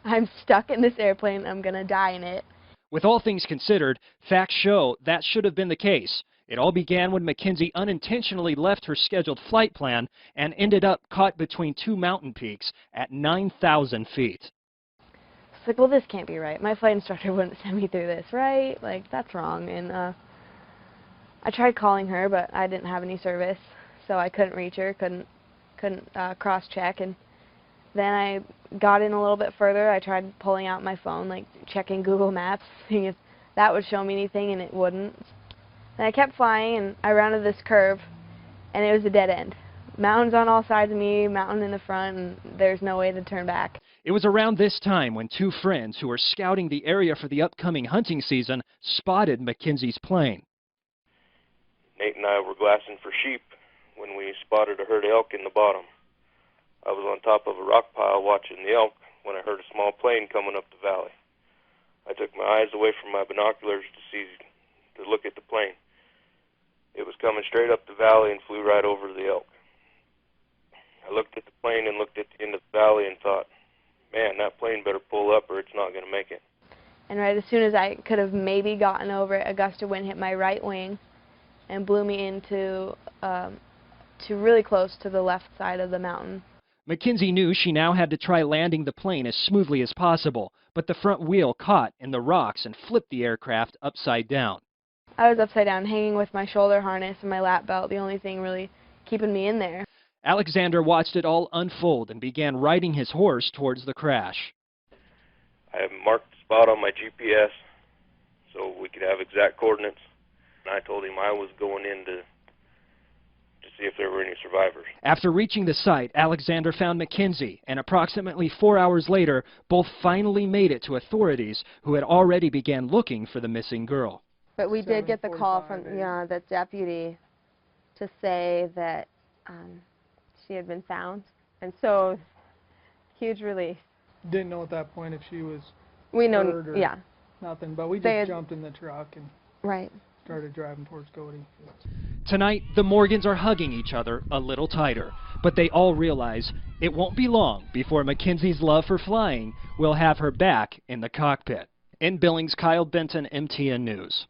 I'm stuck in this airplane. I'm going to die in it. With all things considered, facts show that should have been the case. It all began when Mackenzie unintentionally left her scheduled flight plan and ended up caught between two mountain peaks at 9,000 feet. It's like, well, this can't be right. My flight instructor wouldn't send me through this, right? Like, that's wrong. And I tried calling her, but I didn't have any service, so I couldn't reach her, couldn't cross-check. And then I got in a little bit further. I tried pulling out my phone, like checking Google Maps, seeing if that would show me anything, and it wouldn't. Then I kept flying, and I rounded this curve, and it was a dead end. Mountains on all sides of me, mountain in the front, and there's no way to turn back. It was around this time when two friends who were scouting the area for the upcoming hunting season spotted Mackenzie's plane. Nate and I were glassing for sheep when we spotted a herd of elk in the bottom. I was on top of a rock pile watching the elk when I heard a small plane coming up the valley. I took my eyes away from my binoculars to look at the plane. It was coming straight up the valley and flew right over the elk. I looked at the plane and looked at the end of the valley and thought, man, that plane better pull up or it's not going to make it. And right as soon as I could have maybe gotten over it, a gust of wind hit my right wing and blew me into to really close to the left side of the mountain. Mackenzie knew she now had to try landing the plane as smoothly as possible, but the front wheel caught in the rocks and flipped the aircraft upside down. I was upside down, hanging with my shoulder harness and my lap belt, the only thing really keeping me in there. Alexander watched it all unfold and began riding his horse towards the crash. I have marked the spot on my GPS so we could have exact coordinates, and I told him I was going in to see if there were any survivors. After reaching the site, Alexander found Mackenzie, and approximately 4 hours later, both finally made it to authorities who had already began looking for the missing girl. But we did get the call from the deputy to say that she had been found, and so huge relief. Didn't know at that point if she was hurt or yeah, nothing, but we just jumped in the truck and started driving towards Cody. Tonight, the Morgans are hugging each other a little tighter, but they all realize it won't be long before Mackenzie's love for flying will have her back in the cockpit. In Billings, Kyle Benton, MTN News.